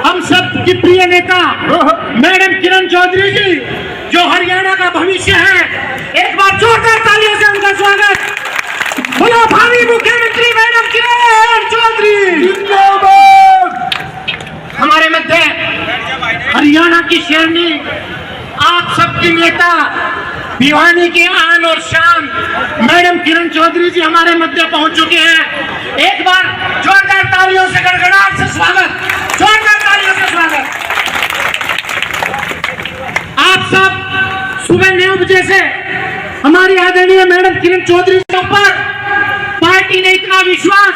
हम सब की प्रिय नेता मैडम किरण चौधरी जी, जो हरियाणा का भविष्य है, एक बार जोरदार तालियों से उनका स्वागत। बोलो भावी मुख्यमंत्री मैडम किरण चौधरी जिंदाबाद। हमारे मध्य हरियाणा की शेरनी, आप सबकी नेता, भिवानी की आन और शान मैडम किरण चौधरी जी हमारे मध्य पहुंच चुके हैं। एक बार जोरदार तालियों से, गड़गड़ाहट से स्वागत, जोरदार तालियों से स्वागत। आप सब सुबह 9 बजे से हमारी आदरणीय मैडम किरण चौधरी के ऊपर पार्टी ने इतना विश्वास,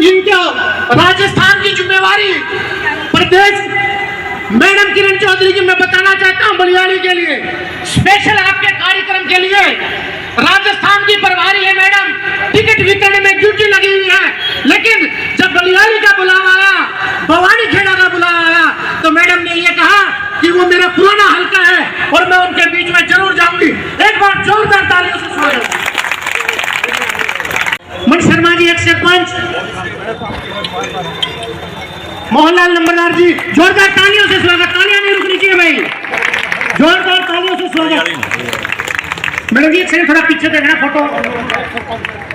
इनको राजस्थान की जिम्मेवारी प्रदेश मैडम किरण चौधरी जी, मैं बताना चाहता हूं बलियाड़ी के लिए, स्पेशल आपके कार्यक्रम के लिए राजस्थान की प्रभारी है मैडम, टिकट वितरण में ड्यूटी लगी हुई है। लेकिन जब बलियाड़ी का बुलावा आया, भवानी खेड़ा का बुलावा आया, तो मैडम ने ये कहा कि वो मेरा पुराना हल्का है और मैं उनके बीच में जरूर जाऊंगी। एक बार जोरदार तालियों से स्वागत। मन शर्मा जी एक सरपंच, मोहनलाल नंबरदार जी, जोरदार तालियों से स्वागत। तालियां नहीं रुकनी चाहिए भाई, जोरदार तालियों से स्वागत। मैडम जी एक सेकंड थोड़ा पीछे देखना फोटो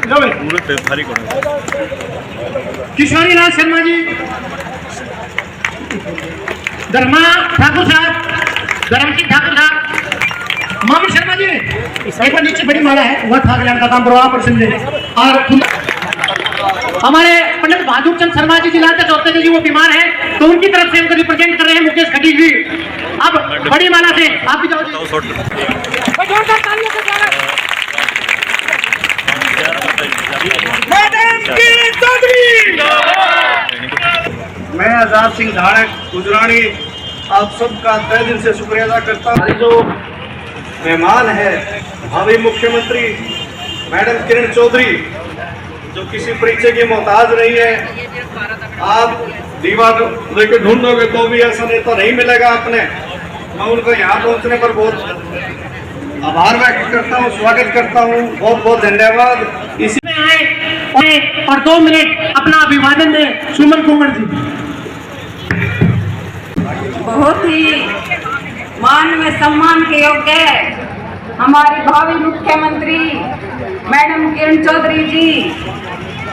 लो भाई। किशोरी लाल शर्मा जी, धर्मा ठाकुर साहब, धर्मसिंह ठाकुर साहब, मामू शर्मा जी, एक बार नीचे बड़ी माला है, वह ठाकुर का काम करवा पर समझे। और हमारे पंडित बहादुर चंद शर्मा जी जिला के चौथे जी, वो बीमार हैं, तो उनकी तरफ से उनको रिप्रेजेंट कर रहे हैं मुकेश खटी जी। अब बड़ी माला से आप भी जाओ। मैं आजाद सिंह धाड़क गुजरानी आप सबका तहे दिल से शुक्रिया अदा करता हूँ। जो मेहमान है भावी मुख्यमंत्री मैडम किरण चौधरी, जो किसी परिचय की मोहताज नहीं है। आप दीवार लेके ढूंढोगे तो भी ऐसा नेता नहीं मिलेगा आपने। मैं उनका यहाँ पहुँचने पर बहुत आभार व्यक्त करता हूँ, स्वागत करता हूँ, बहुत बहुत धन्यवाद। इसी में आए और 2 मिनट अपना अभिवादन दें सुमन कुमार जी। बहुत ही मान में सम्मान के योग्य है हमारे भावी मुख्यमंत्री मैडम किरण चौधरी जी,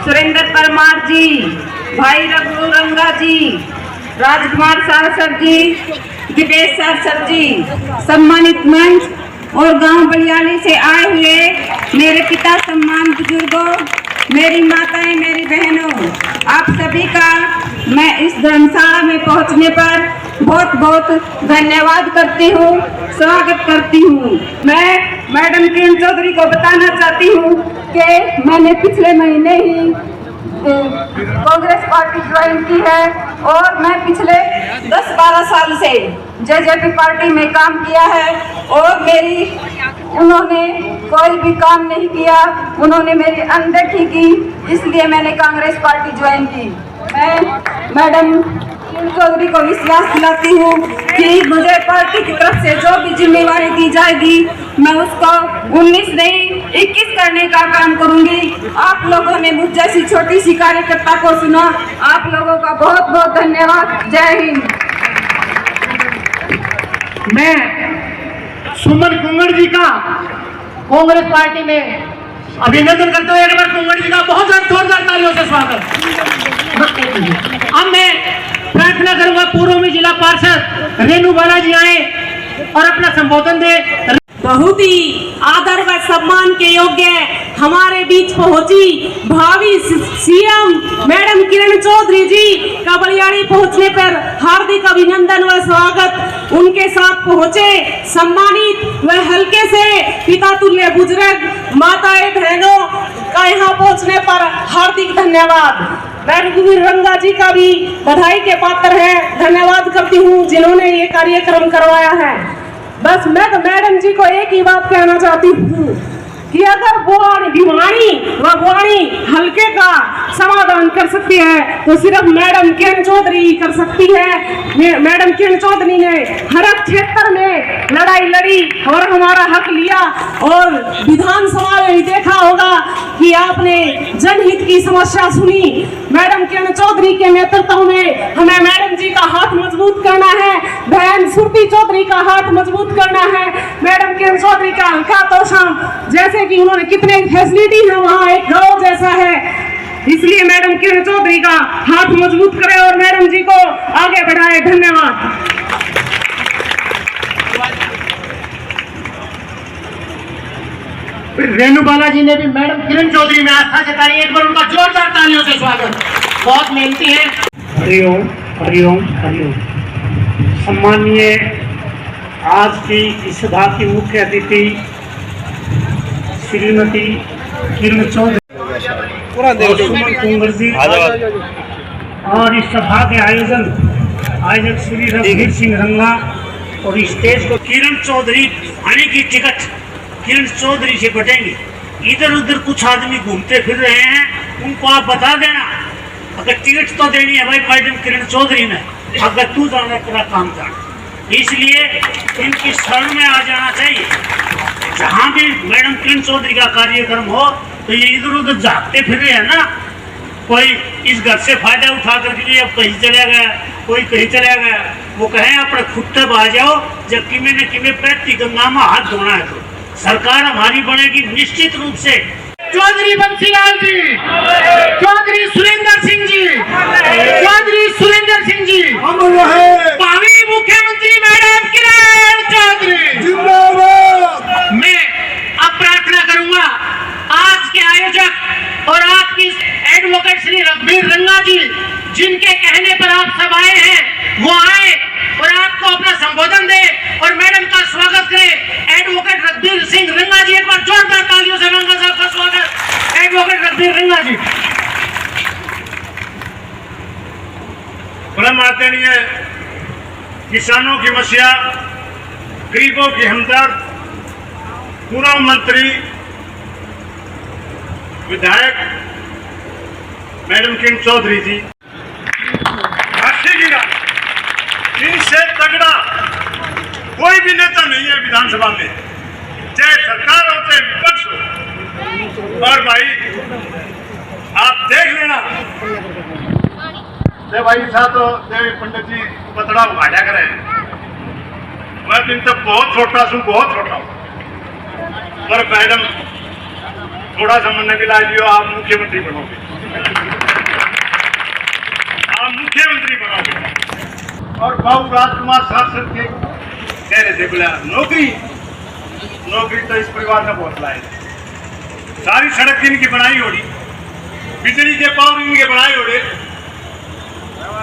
सुरेंद्र परमार जी, भाई रघुरंगा जी, राजकुमार साहब जी, दिपेश साहब जी, सम्मानित मंच और गांव बलियाली से आए हुए मेरे पिता, सम्मान बुजुर्गों, मेरी माताएं, मेरी बहनों, आप सभी का मैं इस धर्मशाला में पहुंचने पर बहुत बहुत धन्यवाद करती हूँ, स्वागत करती हूँ। मैं मैडम किरण चौधरी को बताना चाहती हूँ कि मैंने पिछले महीने ही कांग्रेस पार्टी ज्वाइन की है और मैं पिछले 10-12 साल से जेजेपी पार्टी में काम किया है और उन्होंने कोई भी काम नहीं किया, उन्होंने मेरी अनदेखी की, इसलिए मैंने कांग्रेस पार्टी ज्वाइन की। मैं मैडम किरण चौधरी को विश्वास दिलाती हूँ कि मुझे पार्टी की तरफ से जो भी जिम्मेवारी दी जाएगी मैं उसको 19 नहीं 21 करने का काम करूंगी। आप लोगों ने मुझ जैसी छोटी सी कार्यकर्ता को सुना, आप लोगों का बहुत बहुत धन्यवाद। जय हिंद। मैं सुमन कुंवर जी का कांग्रेस पार्टी में अभिनंदन करते हुए एक बार कुंवर जी का बहुत जोरदार तालियों से स्वागत। अब मैं प्रार्थना करूंगा पूर्व में जिला पार्षद रेणु बालाजी आए और अपना संबोधन दे। बहुत ही आदर व सम्मान के योग्य हमारे बीच पहुंची भावी सीएम मैडम किरण चौधरी जी का बलियाड़ी पहुंचने पर हार्दिक अभिनंदन व स्वागत। उनके साथ पहुंचे सम्मानित व हल्के से पिता तुल्य बुजुर्ग, माताएं, बहनों का यहाँ पहुंचने पर हार्दिक धन्यवाद। मैं रघुरंगा जी का भी बधाई के पात्र है, धन्यवाद करती हूँ जिन्होंने ये कार्यक्रम करवाया है। बस मैं तो मैडम जी को एक ही बात कहना चाहती हूँ कि अगर भिवानी व वाणी हल्के का समाधान कर सकती है तो सिर्फ मैडम किरण चौधरी ही कर सकती है। मैडम किरण चौधरी ने हर एक क्षेत्र में लड़ाई लड़ी और हमारा हक लिया और विधानसभा में भी देखा होगा कि आपने जनहित की समस्या सुनी। मैडम किरण चौधरी के नेतृत्व में हमें मैडम जी का हाथ मजबूत करना है, बहन श्रुति चौधरी का हाथ मजबूत करना है, मैडम किरण चौधरी का हल्का तोशाम, जैसे कि उन्होंने कितने फैसिलिटी है वहाँ एक गाँव जैसा है, इसलिए मैडम किरण चौधरी का हाथ मजबूत करें और मैडम जी को आगे बढ़ाए। धन्यवाद। रेणु बालाजी ने भी मैडम किरण चौधरी में आस्था जताई, एक बार उनका जोरदार तालियों से स्वागत। बहुत मेहनती है। हरिओम हरिओम हरिओम। सम्मानीय आज की इस सभा की मुख्य अतिथि श्रीमती किरण चौधरी और सुमन कुंवर जी और इस सभा के आयोजक श्री रघुवीर सिंह रंगा और स्टेज को किरण चौधरी आने की टिकट किरण चौधरी से बटेंगे। इधर उधर कुछ आदमी घूमते फिर रहे हैं, उनको आप बता देना अगर टिकट तो देनी है भाई मैडम किरण चौधरी ने, अगर तू जाना तेरा काम जाना, इसलिए इनकी शरण में आ जाना चाहिए। जहाँ भी मैडम किरण चौधरी का कार्यक्रम हो तो ये इधर उधर झाँकते फिर रहे हैं ना, कोई इस घर से फायदा उठा करके लिए अब कहीं चला गया, कोई कहीं चला गया, वो कहें अपने खुट्टे आ जाओ, जब किमे न किमे पैती गंगा में हाथ धोना है तो सरकार हमारी बनेगी निश्चित रूप से। चौधरी बंसीलाल जी, चौधरी सुरेंद्र सिंह जी, चौधरी सुरेंद्र सिंह जी, भावी मुख्यमंत्री मैडम किरण चौधरी जिंदाबाद। मैं अब प्रार्थना करूंगा आज के आयोजक और आपकी एडवोकेट श्री रघुवीर रंगा जी, जिनके कहने पर आप सब आए हैं, वो आए और आपको अपना संबोधन दे और मैडम का स्वागत करें। एडवोकेट रघुवीर सिंह रंगा जी, एक बार जोरदार तालियों से रंगा साहब का स्वागत। एडवोकेट रघुवीर रंगा जी। परम आदरणीय किसानों की मसीहा, गरीबों की हमदर्द, पूर्व मंत्री विधायक मैडम किरण चौधरी जी, इनसे तगड़ा कोई भी नेता नहीं है विधानसभा में, चाहे सरकार हो चाहे विपक्ष हो। और भाई आप देख लेना, जय भाई साहब तो जय पंडित जी पतड़ा उगाड़ा करे, मैं दिन तक बहुत छोटा हूँ, बहुत छोटा हूँ, पर मैडम थोड़ा सा मन मिला दियो, आप मुख्यमंत्री बनोगे, आप मुख्यमंत्री बनोगे। और बाबू राजकुमार सांसद के कह रहे थे बोला नौकरी तो इस परिवार का बहुत लाए, सारी सड़क इनकी बनाई हो रही, बिजली के पावर इनके बनाए हो रहे,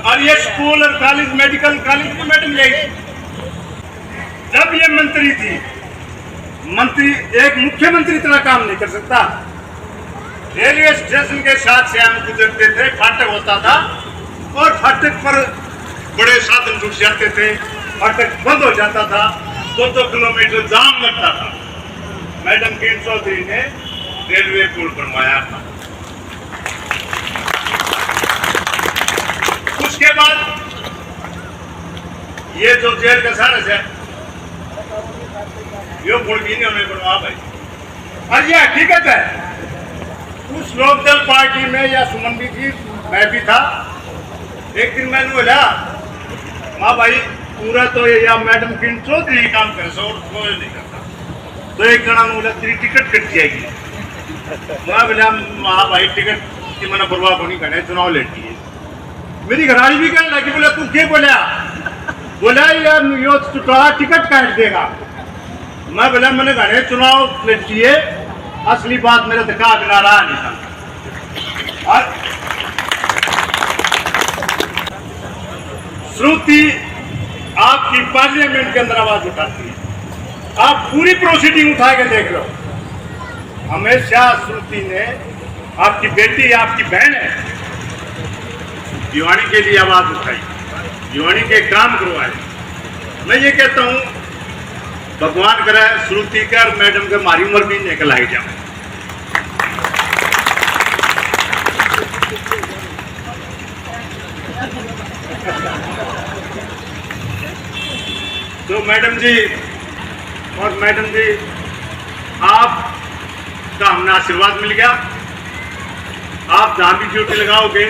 और ये स्कूल और कॉलेज मेडिकल कॉलेज की मैडम यही। जब ये मंत्री थी, मंत्री एक मुख्यमंत्री इतना काम नहीं कर सकता। रेलवे स्टेशन के साथ से हम गुजरते थे, फाटक होता था और फाटक पर बड़े साधन रुक जाते थे, फाटक बंद हो जाता था, 2-2 किलोमीटर जाम लगता था। मैडम किरण चौधरी ने रेलवे पुल बनवाया था। उसके बाद ये जो जेल का सारस है, यो पुल भी नहीं उन्होंने बनवा भाई। और ये हकीकत है, उस लोकदल पार्टी में या सुमन भी थी, मैं भी था। एक दिन मैंने बोला माँ भाई पूरा तो ये या मैडम किरण चौधरी ही काम करे, और कोई नहीं करता। तो एक जना ने बोला तेरी टिकट कट जाएगी। मैं बोला हाँ भाई टिकट की मैंने परवाह नहीं करना, चुनाव लड़ती है। मेरी घराड़ी भी कहने लगी, बोला तू क्या बोला यार यो टिकट काट देगा। मैं बोला मैंने घरे चुनाव लड़ती है, असली बात मेरा दिखा बिना रहा नहीं था। और श्रुति आपकी पार्लियामेंट के अंदर आवाज उठाती है, आप पूरी प्रोसीडिंग उठा के देख लो। हमेशा श्रुति ने आपकी बेटी आपकी बहन है, भिवानी के लिए आवाज उठाई, भिवानी के काम करवाए। मैं ये कहता हूँ भगवान करे श्रुति कर मैडम के मारी उम्र भी निकल आई जाओ। तो मैडम जी और मैडम जी आपका हमने आशीर्वाद मिल गया। आप जहाँ भी ड्यूटी लगाओगे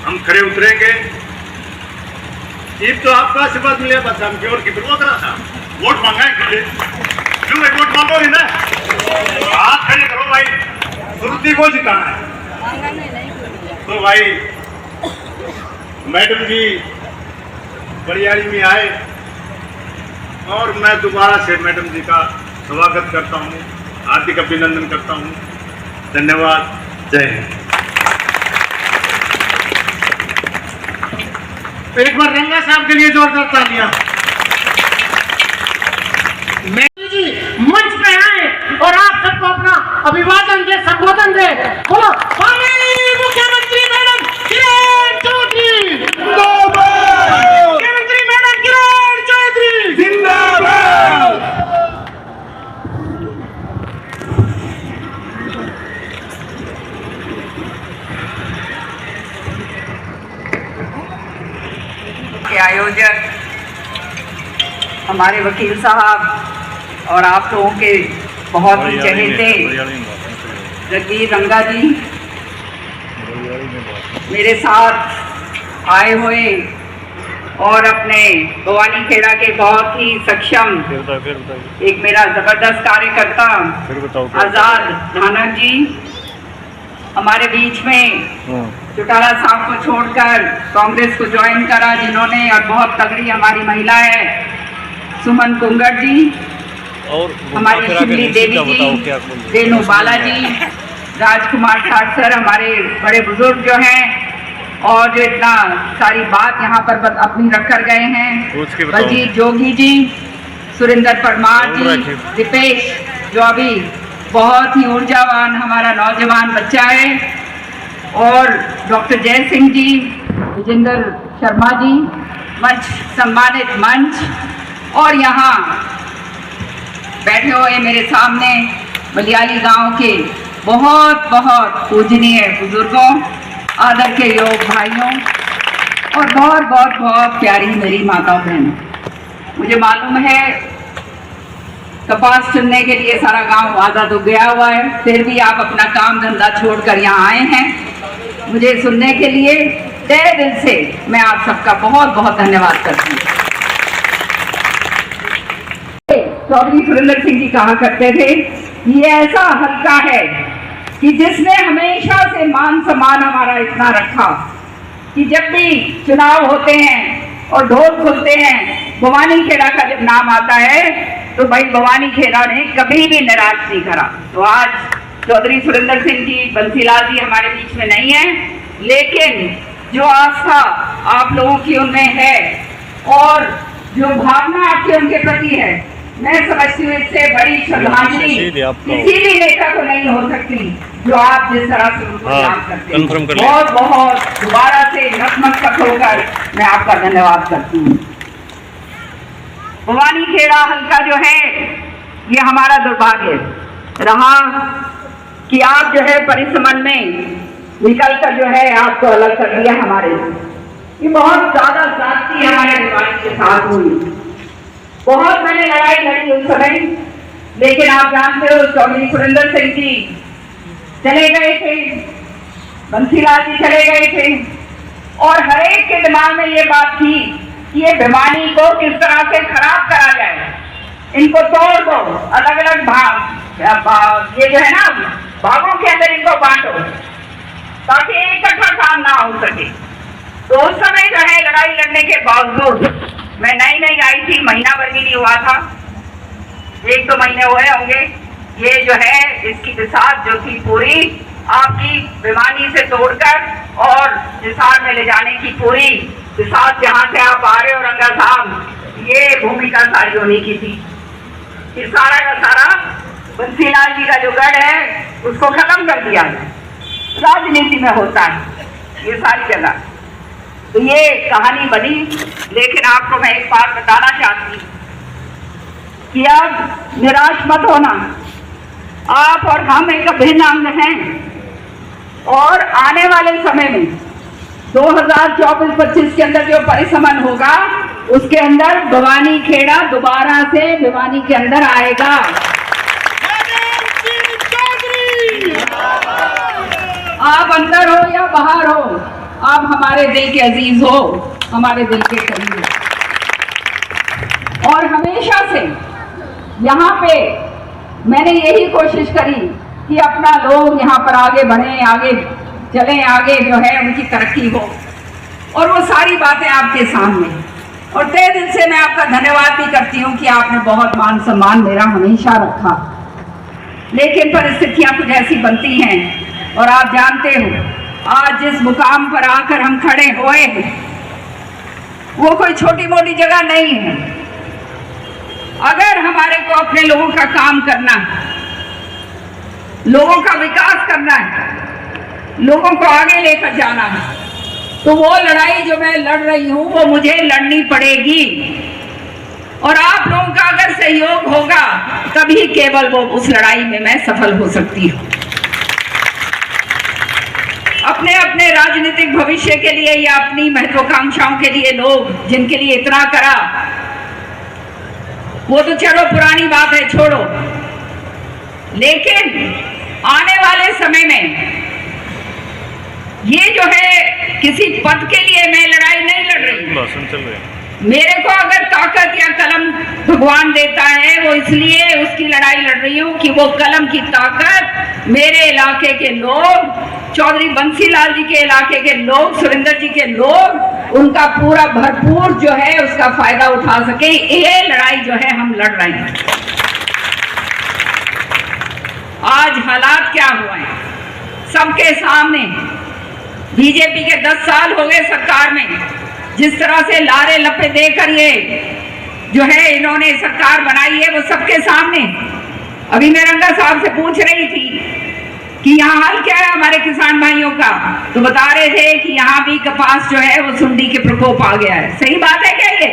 हम खड़े उतरेंगे। एक तो आपका आशीर्वाद मिले बस हम केवल की फिर करा था वोट मांगा है क्यों भाई वोट मांगो ही ना हाथ खड़े करो भाई सुरुचि को जिताना है। तो भाई मैडम जी बड़ियारी में आए और मैं दोबारा से मैडम जी का स्वागत करता हूँ, हार्दिक अभिनंदन करता हूँ। धन्यवाद। जय हिंद। एक बार रंगा साहब के लिए जोरदार तालियां। मोदी जी मंच पे आए और आप सबको अपना अभिवादन दे, संबोधन दे। बोलो माननीय मुख्यमंत्री मैडम किरण चौधरी जिंदाबाद, मुख्यमंत्री मैडम किरण चौधरी जिंदाबाद। के आयोजक हमारे वकील साहब और आप लोगों के बहुत ही चहेते जगवीर रंगा जी मेरे साथ आए हुए और अपने भवानी खेड़ा के बहुत ही सक्षम एक मेरा जबरदस्त कार्यकर्ता आजाद धानक जी हमारे बीच में चौटाला साहब को छोड़कर कांग्रेस को ज्वाइन करा जिन्होंने, और बहुत तगड़ी हमारी महिला है सुमन कुंगड़ जी और हमारी शिवली देवी जी, रेणु बालाजी, राजकुमार ठाट सर, हमारे बड़े बुजुर्ग जो हैं और जो इतना सारी बात यहाँ पर अपनी रख कर गए हैं, बलजीत जोगी जी, सुरेंद्र परमार जी, दीपेश जो अभी बहुत ही ऊर्जावान हमारा नौजवान बच्चा है, और डॉक्टर जय सिंह जी, विजेंद्र शर्मा जी, मंच सम्मानित मंच, और यहाँ बैठे हुए मेरे सामने बलियाली गांव के बहुत बहुत पूजनीय बुजुर्गों, आदर के योग भाइयों, और बहुत बहुत बहुत प्यारी मेरी माताओं बहनों। मुझे मालूम है कपास चुनने के लिए सारा गांव आज़ाद हो गया हुआ है, फिर भी आप अपना काम धंधा छोड़कर यहाँ आए हैं मुझे सुनने के लिए। तहे दिल से मैं आप सबका बहुत बहुत धन्यवाद करती हूँ। चौधरी सुरेंद्र सिंह जी कहा करते थे ये ऐसा हल्का है कि जिसने हमेशा से मान सम्मान हमारा इतना रखा कि जब भी चुनाव होते हैं और ढोल खुलते हैं, भवानी खेड़ा का जब नाम आता है तो भाई भवानी खेड़ा ने कभी भी निराश नहीं करा। तो आज चौधरी सुरेंद्र सिंह जी, बंसीलाल जी हमारे बीच में नहीं है, लेकिन जो आस्था आप लोगों की उनमें है और जो भावना आपकी उनके प्रति है, मैं समझती हूँ इससे बड़ी श्रद्धांजलि किसी भी नेता को नहीं हो सकती जो आप जिस तरह से उनको याद करते हैं। बहुत बहुत दोबारा से नतमस्तक होकर मैं आपका धन्यवाद करती हूँ। भवानी खेड़ा हल्का जो है ये हमारा दुर्भाग्य रहा कि आप जो है परिसमन में निकल कर जो है आपको अलग कर दिया हमारे। ये बहुत ज्यादा जाति हमारे भवानी के साथ हुई, बहुत मैंने लड़ाई लड़ी उस समय, लेकिन आप जानते हो चौधरी सुरेंद्र सिंह जी चले गए थे, बंसीलाल जी चले गए थे, और हर एक के दिमाग में ये बात थी कि ये भिवानी को किस तरह से खराब करा जाए, इनको तोड़ दो, अलग अलग भाग ये जो है ना भागों के अंदर इनको बांटो ताकि इकट्ठा काम ना हो सके। तो उस समय जो है लड़ाई लड़ने के बावजूद, मैं नई नई आई थी, महीना भर भी नहीं हुआ था, 1-2 महीने हुए होंगे, ये जो है इसकी बिसात जो थी पूरी आपकी भिवानी से तोड़कर और हिसार में ले जाने की पूरी बिसात जहाँ से आप आ रहे हो रंगा साहब, ये भूमिका सारी होने की थी। ये सारा का सारा बंसीलाल जी का जो गढ़ है उसको खत्म कर दिया है। राजनीति में होता है ये सारी जगह, तो ये कहानी बनी। लेकिन आपको मैं एक बात बताना चाहती हूँ कि अब निराश मत होना, आप और हम एक अभिन्न अंग हैं, और आने वाले समय में 2024-25 के अंदर जो परिसमन होगा उसके अंदर भवानी खेड़ा दोबारा से भिवानी के अंदर आएगा। आप अंदर हो या बाहर हो, आप हमारे दिल के अजीज हो, हमारे दिल के करीब हो। और हमेशा से यहाँ पे मैंने यही कोशिश करी कि अपना लोग यहाँ पर आगे बढ़े, आगे चलें, आगे जो है उनकी तरक्की हो, और वो सारी बातें आपके सामने। और तहे दिल से मैं आपका धन्यवाद भी करती हूँ कि आपने बहुत मान सम्मान मेरा हमेशा रखा। लेकिन परिस्थितियाँ कुछ ऐसी बनती हैं, और आप जानते हो आज जिस मुकाम पर आकर हम खड़े हुए हैं वो कोई छोटी मोटी जगह नहीं है। अगर हमारे को अपने लोगों का काम करना है, लोगों का विकास करना है, लोगों को आगे लेकर जाना है, तो वो लड़ाई जो मैं लड़ रही हूं वो मुझे लड़नी पड़ेगी। और आप लोगों का अगर सहयोग होगा तभी केवल वो उस लड़ाई में मैं सफल हो सकती हूं। अपने अपने राजनीतिक भविष्य के लिए या अपनी महत्वाकांक्षाओं के लिए लोग जिनके लिए इतना करा, वो तो चलो पुरानी बात है, छोड़ो। लेकिन आने वाले समय में ये जो है किसी पद के लिए मैं लड़ाई नहीं लड़ रही। मेरे को अगर ताकत या कलम भगवान देता है वो इसलिए उसकी लड़ाई लड़ रही हूँ कि वो कलम की ताकत मेरे इलाके के लोग, चौधरी बंसीलाल जी के इलाके के लोग, सुरेंद्र जी के लोग, उनका पूरा भरपूर जो है उसका फायदा उठा सके। ये लड़ाई जो है हम लड़ रहे हैं। आज हालात क्या हुए हैं सबके सामने। बीजेपी के 10 साल हो गए सरकार में, जिस तरह से लारे लपे देकर ये जो है इन्होंने सरकार बनाई है वो सबके सामने। अभी मैं रंगा साहब से पूछ रही थी कि यहाँ हाल क्या है हमारे किसान भाइयों का, तो बता रहे थे कि यहाँ भी कपास जो है वो सुंडी के प्रकोप आ गया है। सही बात है क्या ये?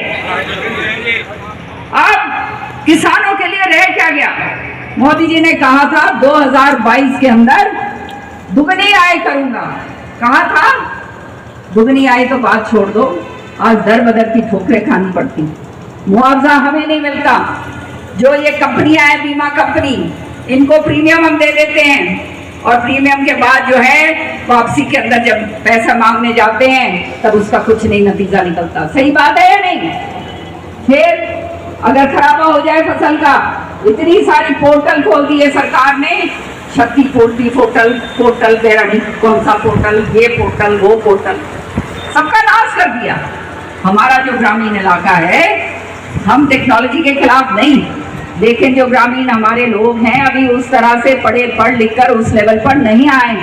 अब किसानों के लिए रह क्या गया? मोदी जी ने कहा था 2022 के अंदर दुगनी आय करूंगा। कहा था दुगनी आय तो बात छोड़ दो, आज दर बदर की ठोकरें खानी पड़ती, मुआवजा हमें नहीं मिलता। जो ये कंपनियां हैं, बीमा कंपनी, इनको प्रीमियम हम दे देते हैं और प्रीमियम के बाद जो है वापसी के अंदर जब पैसा मांगने जाते हैं तब उसका कुछ नहीं नतीजा निकलता। सही बात है या नहीं? फिर अगर खराबा हो जाए फसल का, इतनी सारी पोर्टल खोल दी है सरकार ने, क्षतिपूर्ति पोर्टल तेरा नहीं कौन सा पोर्टल, ये पोर्टल वो पोर्टल, सबका नाश कर दिया। हमारा जो ग्रामीण इलाका है, हम टेक्नोलॉजी के खिलाफ नहीं, लेकिन जो ग्रामीण हमारे लोग हैं अभी उस तरह से पढ़ लिख कर उस लेवल पर नहीं आए।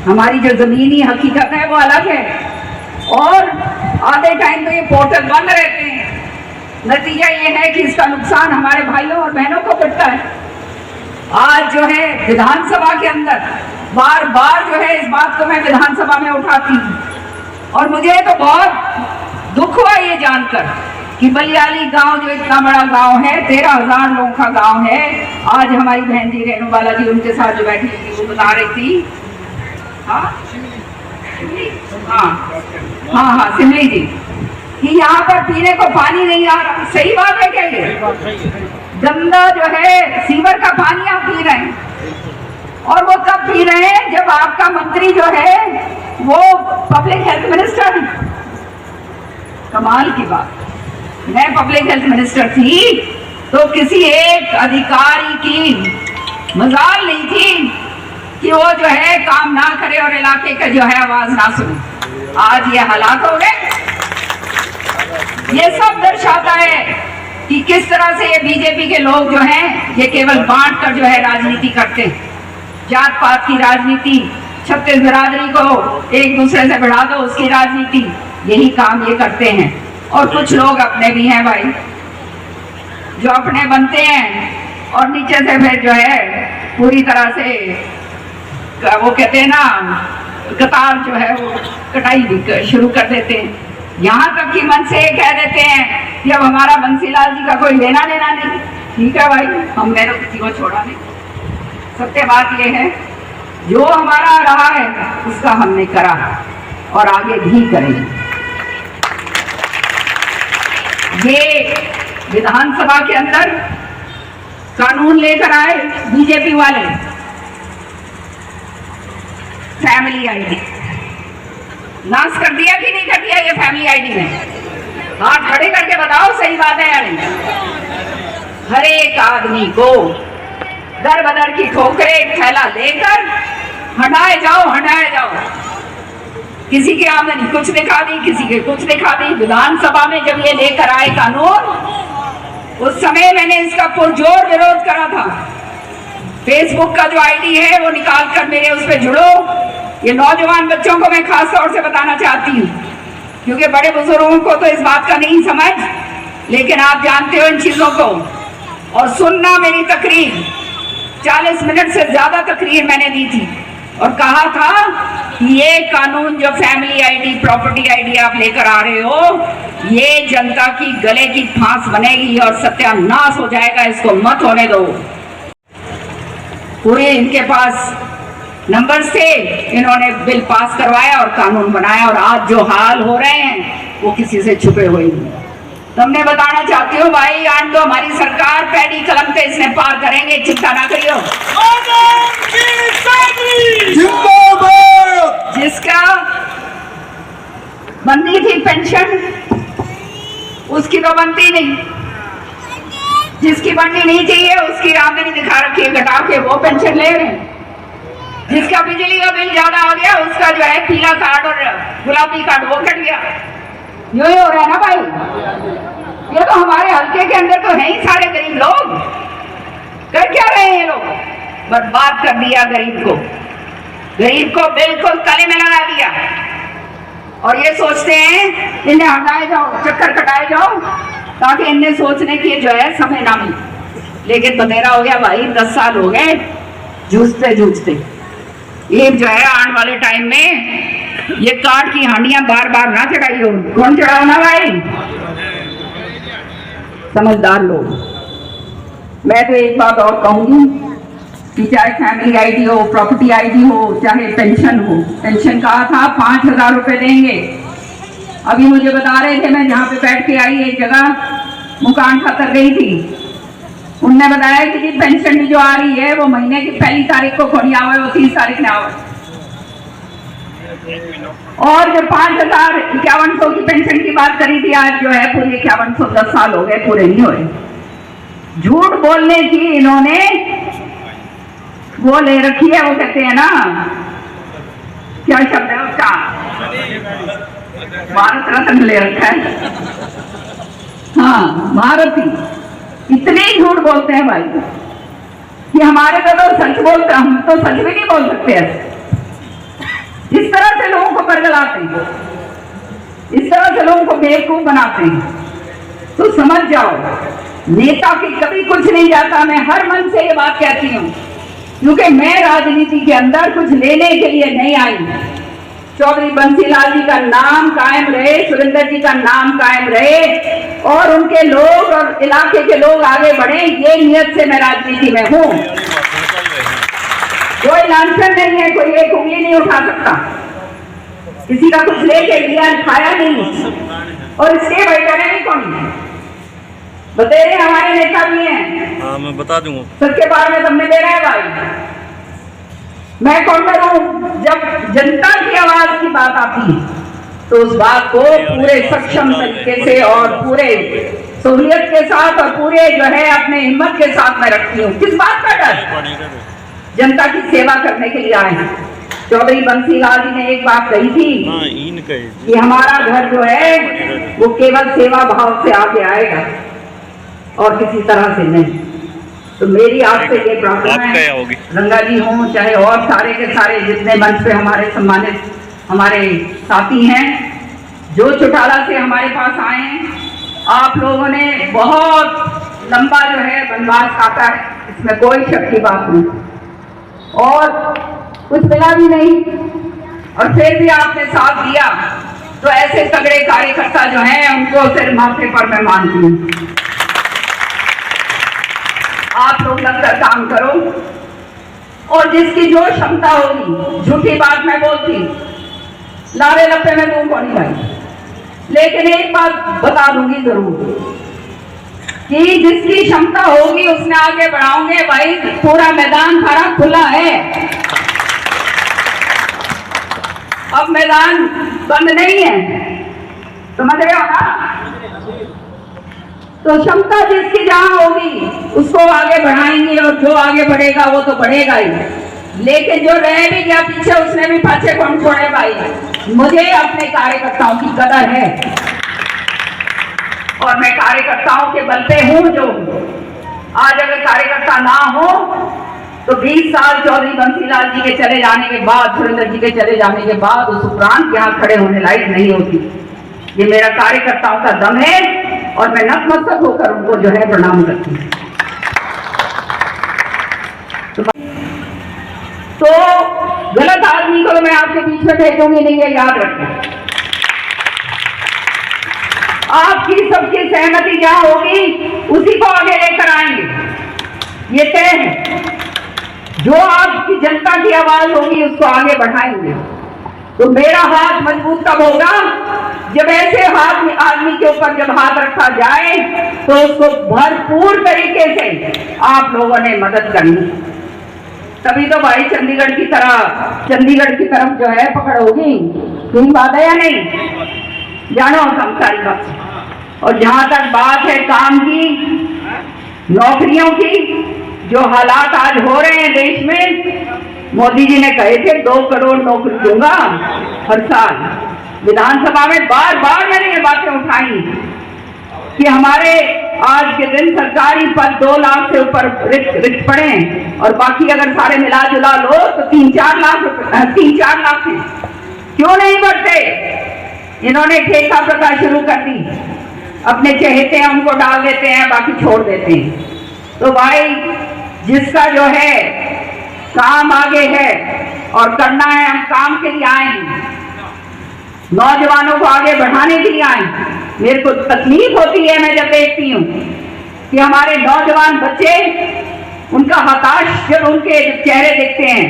हमारी जो जमीनी हकीकत है वो अलग है, और आधे टाइम तो ये पोर्टल बंद रहते हैं। नतीजा ये है कि इसका नुकसान हमारे भाइयों और बहनों को पड़ता है। आज जो है विधानसभा के अंदर बार बार जो है इस बात को मैं विधानसभा में उठाती हूँ, और मुझे तो बहुत दुख हुआ ये जानकर कि बलियाली गांव जो इतना बड़ा गांव है, 13,000 लोगों का गांव है। आज हमारी बहन जी रेणु बाला जी उनके साथ जो बैठी थी वो बता रही थी, हाँ सिमली जी, कि यहाँ पर पीने को पानी नहीं आ रहा। सही बात है क्या? ये गंदा जो है सीवर का पानी आप पी रहे हैं, और वो कब पी रहे हैं जब आपका मंत्री जो है वो पब्लिक हेल्थ मिनिस्टर है। कमाल की बात, मैं पब्लिक हेल्थ मिनिस्टर थी तो किसी एक अधिकारी की मजाल नहीं थी कि वो जो है काम ना करे और इलाके का जो है आवाज ना सुने। आज ये हालात हो गए। ये सब दर्शाता है कि किस तरह से ये बीजेपी के लोग जो हैं ये केवल बांट कर जो है राजनीति करते हैं। जात पात की राजनीति, छत्तीस बिरादरी को एक दूसरे से बढ़ा दो उसकी राजनीति, यही काम ये करते हैं। और कुछ लोग अपने भी हैं भाई, जो अपने बनते हैं और नीचे से फिर जो है पूरी तरह से वो कहते हैं ना, कतार जो है वो कटाई भी शुरू कर देते हैं। यहाँ तक कि मन से कह देते हैं कि अब हमारा बंसीलाल जी का कोई लेना देना नहीं। ठीक है भाई, हमने तो किसी को छोड़ा नहीं। सत्य बात यह है जो हमारा रहा है उसका हमने करा और आगे भी करेंगे। ये विधानसभा के अंदर कानून लेकर आए बीजेपी वाले, फैमिली आईडी नाश कर दिया कि नहीं कर दिया? ये फैमिली आईडी में हाथ खड़े करके बताओ सही बात है या नहीं? हर एक आदमी को दर बदर की ठोकरें थैला लेकर हटाए जाओ। किसी की आमदनी कुछ दिखा दी, किसी के कुछ दिखा दी। विधानसभा में जब ये लेकर आए कानून, उस समय मैंने इसका पुरजोर विरोध करा था। फेसबुक का जो आईडी है वो निकाल कर मेरे उस पर जुड़ो। ये नौजवान बच्चों को मैं खास तौर से बताना चाहती हूँ, क्योंकि बड़े बुजुर्गों को तो इस बात का नहीं समझ, लेकिन आप जानते हो इन चीजों को। और सुनना मेरी तकरीर, 40 मिनट से ज्यादा तकरीर मैंने दी थी और कहा था कि ये कानून जो फैमिली आईडी, प्रॉपर्टी आईडी आप लेकर आ रहे हो, ये जनता की गले की फांस बनेगी और सत्यानाश हो जाएगा। इसको मत होने दो। पूरे इनके पास नंबर से इन्होंने बिल पास करवाया और कानून बनाया, और आज जो हाल हो रहे हैं वो किसी से छुपे हुए नहीं। तो मैं बताना चाहती हूँ भाई, आज तो हमारी सरकार पैडी कलम पे इसने पार करेंगे, चिंता ना करियो। जिसका बनती थी पेंशन, उसकी तो बनती नहीं। जिसकी बननी नहीं चाहिए उसकी आमदनी दिखा रखी है घटा के, वो पेंशन ले रहे हैं। जिसका बिजली का बिल ज्यादा हो गया उसका जो है पीला कार्ड और गुलाबी कार्ड वो कट गया। यो ही हो रहा है ना भाई। ये तो हमारे हल्के के अंदर तो है ही सारे गरीब लोग। कर क्या रहे हैं ये लोग? बर्बाद कर दिया गरीब को बिल्कुल तले में लगा दिया। और ये सोचते हैं इन्हें हटाए जाओ, चक्कर कटाए जाओ, ताकि इन्हें सोचने की जो है समय ना मिले। लेकिन बतेरा हो गया भाई, 10 साल हो गए जूझते। ये जो है आने वाले टाइम में ये काट की हांडियां बार बार ना चढ़ाई हो। कौन चढ़ाओ ना भाई? समझदार लोग। मैं तो एक बात और कहूंगी कि चाहे फैमिली आईडी हो, प्रॉपर्टी आईडी हो, चाहे पेंशन हो। पेंशन कहा था 5,000 रुपए देंगे। अभी मुझे बता रहे थे, मैं जहाँ पे बैठ के आई एक जगह मुकान खातर गई थी, उनने बताया कि पेंशन भी जो आ रही है वो महीने की 1 तारीख को खोड़ी आवे, वो 30 तारीख में आवे। और जो 5,5100 की पेंशन की बात करी थी, आज जो है पूरी 5100, 10 साल हो गए पूरे नहीं हुए। झूठ बोलने की इन्होंने वो ले रखी है, वो कहते हैं ना, क्या शब्द है उसका, भारत रत्न ले रखा है। हाँ, भारती। इतने ही झूठ बोलते हैं भाई कि हमारे तो सच बोलते, हम तो सच भी नहीं बोल सकते ऐसे। इस तरह से लोगों को बरगलाते हैं, इस तरह से लोगों को बेवकूफ बनाते हैं। तो समझ जाओ, नेता की कभी कुछ नहीं जाता। मैं हर मन से ये बात कहती हूँ, क्योंकि मैं राजनीति के अंदर कुछ लेने के लिए नहीं आई। चौधरी बंसीलाल जी का नाम कायम रहे, सुरेंद्र जी का नाम कायम रहे, और उनके लोग और इलाके के लोग आगे बढ़े, ये नियत से मैं राजनीति में हूँ। कोई लांछन नहीं है, कोई एक उंगली नहीं उठा सकता, किसी का कुछ लेके लिया खाया नहीं। और इसके बैठने भी कौन है? बतेरे हमारे नेता भी हैं। हाँ, मैं बता दूंगा। सबके बारे में तुमने दे रहा है भाई। मैं कौन करूं? जब जनता की आवाज की बात आती है तो उस बात को पूरे सक्षम तरीके से और पूरे सहूलियत के साथ और पूरे जो है अपने हिम्मत के साथ मैं रखती हूँ। किस बात का डर? जनता की सेवा करने के लिए आए हैं। चौधरी बंसीलाल जी ने एक बात कही थी कि हमारा घर जो है वो केवल सेवा भाव से आगे आएगा और किसी तरह से नहीं। तो मेरी आपसे ये प्रार्थना है, रंगा जी हों चाहे और सारे के सारे जितने मंच पे हमारे सम्मानित हमारे साथी हैं, जो चौटाला से हमारे पास आए हैं, आप लोगों ने बहुत लंबा जो है वनवास काटा है, इसमें कोई शक की बात नहीं, और कुछ मिला भी नहीं, और फिर भी आपने साथ दिया। तो ऐसे तगड़े कार्यकर्ता जो हैं उनको सिर माथे पर मैं मानती हूँ। आप लोग लगकर काम करो, और जिसकी जो क्षमता होगी, झूठी बात मैं बोलती, लारे लपे में दूं कौन भाई, लेकिन एक बात बता दूंगी जरूर कि जिसकी क्षमता होगी उसने आगे बढ़ाओगे भाई। पूरा मैदान सारा खुला है, अब मैदान बंद नहीं है, समझ रहे हो ना? तो क्षमता जिसकी जहां होगी उसको आगे बढ़ाएंगे, और जो आगे बढ़ेगा वो तो बढ़ेगा ही, लेकिन जो रह भी गया पीछे उसने भी पाछे कौन छोड़े भाई। मुझे अपने कार्यकर्ताओं की कदर है और मैं कार्यकर्ताओं के बल पे हूं जो आज अगर कार्यकर्ता ना हो तो 20 साल चौधरी बंसीलाल जी के चले जाने के बाद, सुरेंद्र जी के चले जाने के बाद उस उपरांत यहाँ खड़े होने लायक नहीं होती। ये मेरा कार्यकर्ताओं का दम है और मैं नतमस्तक होकर उनको जो है प्रणाम करती हूँ। तो गलत आदमी को मैं आपके बीच में भेजूंगी नहीं, ये याद रखें। आपकी सबकी सहमति जहां होगी उसी को आगे लेकर आएंगे, ये तय है। जो आपकी जनता की आवाज होगी उसको आगे बढ़ाएंगे। तो मेरा हाथ मजबूत तब होगा जब ऐसे हाथ में आदमी के ऊपर जब हाथ रखा जाए तो उसको भरपूर तरीके से आप लोगों ने मदद करनी, तभी तो भाई चंडीगढ़ की तरफ जो है पकड़ होगी। यही बात है या नहीं? जानो हम सारी बात। और जहां तक बात है काम की, नौकरियों की, जो हालात आज हो रहे हैं देश में, मोदी जी ने कहे थे 2 करोड़ नौकरी दूंगा हर साल। विधानसभा में बार बार मैंने ये बातें उठाई कि हमारे आज के दिन सरकारी पद 2 लाख से ऊपर रिक्त पड़े हैं और बाकी अगर सारे मिला जुला लो तो 3-4 लाख हैं। क्यों नहीं बढ़ते? इन्होंने ठेका प्रथा शुरू कर दी, अपने चहेते हैं उनको डाल देते हैं, बाकी छोड़ देते हैं। तो भाई जिसका जो है काम आगे है और करना है, हम काम के लिए आए हैं, नौजवानों को आगे बढ़ाने के लिए आए हैं। मेरे को तकलीफ होती है मैं जब देखती हूँ कि हमारे नौजवान बच्चे, उनका हताश जब उनके चेहरे देखते हैं,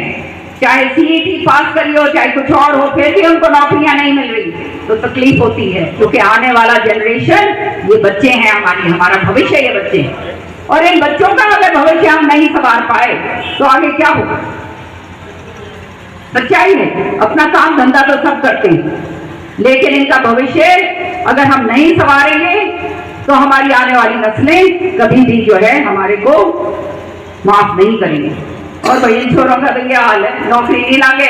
चाहे सीईटी पास करी हो चाहे कुछ और हो, फिर भी उनको नौकरियां नहीं मिल रही, तो तकलीफ होती है। क्योंकि आने वाला जनरेशन ये बच्चे हैं, हमारा भविष्य ये बच्चे हैं, और इन बच्चों का अगर भविष्य हम नहीं संवार पाए तो आगे क्या होगा? सच्चाई है, अपना काम धंधा तो सब करते हैं, लेकिन इनका भविष्य अगर हम नहीं संवारेंगे तो हमारी आने वाली नस्लें कभी भी जो है हमारे को माफ नहीं करेंगे। और भाई इन छोरों का तो ये हाल है, नौकरी नहीं लागे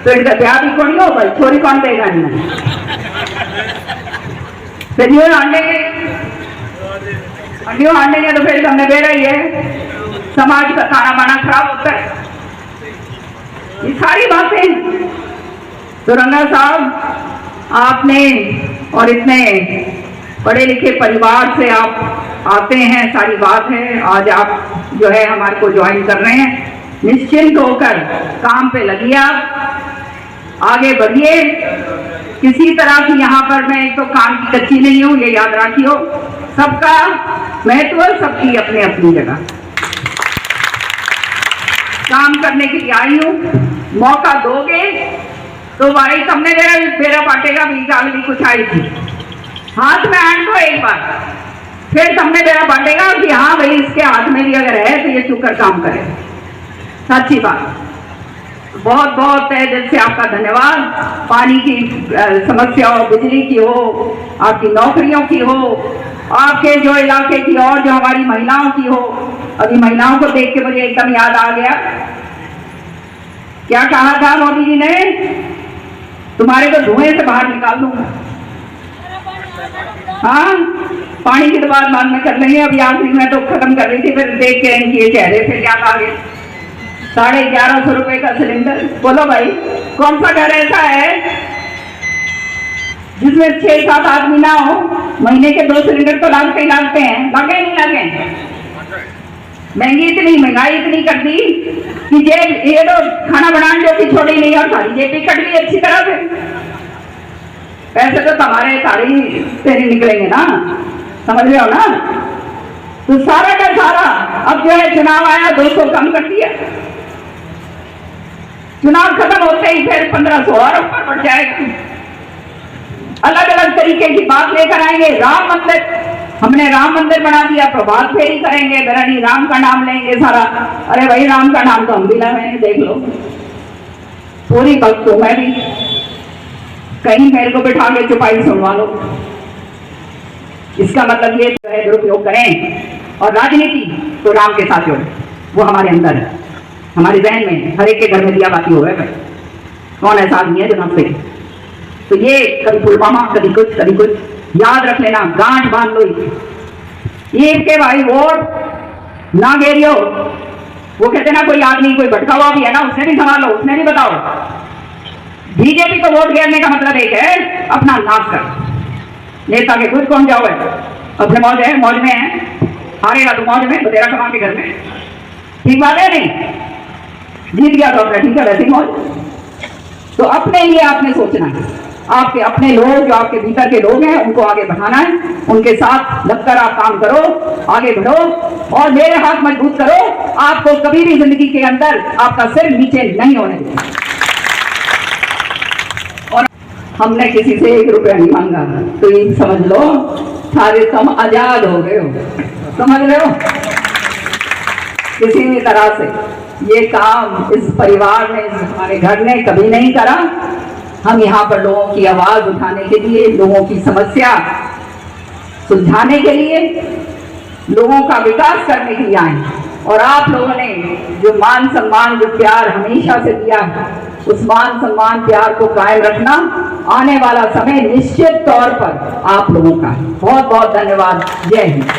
तो इनका ब्याह भी कौन हो भाई, छोरी कौन देगा इन्हें? फिर न्यू हांडेंगे तो फिर हमने बेड़ा ही है, समाज का खाना बाना खराब होता है। ये सारी बातें तो रंगा साहब आपने, और इतने पढ़े लिखे परिवार से आप आते हैं, सारी बात है। आज आप जो है हमारे को ज्वाइन कर रहे हैं, निश्चिंत होकर काम पे लगिए, आप आगे बढ़िए। किसी तरह की यहाँ पर मैं एक तो काम की कच्ची नहीं हूँ, ये याद रखियो। सबका महत्व, सबकी अपनी अपनी जगह। काम करने के लिए आई हूँ, मौका दोगे तो भाई तुमने मेरा बांटेगा भी अगली कुछ आई थी, हाथ में आन दो एक बार, फिर तुमने मेरा बांटेगा कि हाँ भाई इसके हाथ में भी अगर है तो ये चुकर काम करे। सच्ची बात। बहुत बहुत तहे दिल से आपका धन्यवाद। पानी की समस्या हो, बिजली की हो, आपकी नौकरियों की हो, आपके जो इलाके की और जो हमारी महिलाओं की हो। अभी महिलाओं को देख के मुझे एकदम याद आ गया, क्या कहा था मोदी जी ने, तुम्हारे को धुएं से बाहर निकाल दूंगा। हाँ, पानी की तो बात बाद में कर लेंगे, अभी आखिरी में तो खत्म कर रही थी, फिर देख के इनके ये चेहरे फिर याद आ गए। 1150 रुपए का सिलेंडर। बोलो भाई, कौन सा घर ऐसा है जिसमें 6-7 आदमी ना हो? महीने के 2 सिलेंडर तो लागते ही लागते हैं, लगे नहीं लगे। महंगाई इतनी कर दी कि ये तो खाना बनाने जो की छोड़ी नहीं, और सारी जेबी कट गई अच्छी तरह से। पैसे तो तुम्हारे सारी तेरे निकलेंगे ना, समझ रहे हो ना? तो सारा का सारा अब जो है चुनाव आया, 200 कम कर दिया। चुनाव खत्म होते ही फिर 1500 और ऊपर बढ़ जाएगा। अलग अलग तरीके की बात लेकर आएंगे। राम मंदिर, हमने राम मंदिर बना दिया, प्रभात फेरी करेंगे, धरणी राम का नाम लेंगे सारा। अरे भाई राम का नाम तो हम भी लेंगे, देख लो पूरी वक्त तो मैं भी, कहीं मेरे को बिठा के चुपाई सुनवा लो। इसका मतलब ये जो है दुरुपयोग करें और राजनीति तो राम के साथ जोड़े, वो हमारे अंदर है, हमारे जहन में है। हर एक के घर में दिया बाती हो गए भाई, कौन ऐसा आदमी है जो ना सही। तो ये कभी पुलवामा, कभी कुछ याद रख लेना, गांठ बांध लो। ये के भाई वोट ना घेरियो, वो कहते ना कोई आदमी कोई भटका हुआ भी है ना, उसने भी संभालो, उसने भी बताओ। बीजेपी को वोट घेरने का मतलब एक है अपना नाश कर। नेता के खुद कौन जाओ है, अपने मौज में है, हारेगा तो मौज में, बतेरा कमा के घर में, ठीक बात है नहीं? जीत गया तो अपना ठीक है, वैसे मौज। तो अपने लिए आपने सोचना है, आपके अपने लोग जो आपके भीतर के लोग हैं उनको आगे बढ़ाना है, उनके साथ लगकर आप काम करो, आगे बढ़ो और मेरे हाथ मजबूत करो। आपको कभी भी जिंदगी के अंदर आपका सिर नीचे नहीं होने देना। और हमने किसी से 1 रुपया नहीं मांगा, तो ये समझ लो सारे तुम आजाद हो गए हो, समझ रहे हो? किसी भी तरह से ये काम इस परिवार ने, हमारे घर ने कभी नहीं करा। हम यहाँ पर लोगों की आवाज उठाने के लिए, लोगों की समस्या सुलझाने के लिए, लोगों का विकास करने के लिए आए। और आप लोगों ने जो मान सम्मान, जो प्यार हमेशा से दिया है, उस मान सम्मान प्यार को कायम रखना आने वाला समय निश्चित तौर पर आप लोगों का है। बहुत बहुत धन्यवाद। जय हिंद।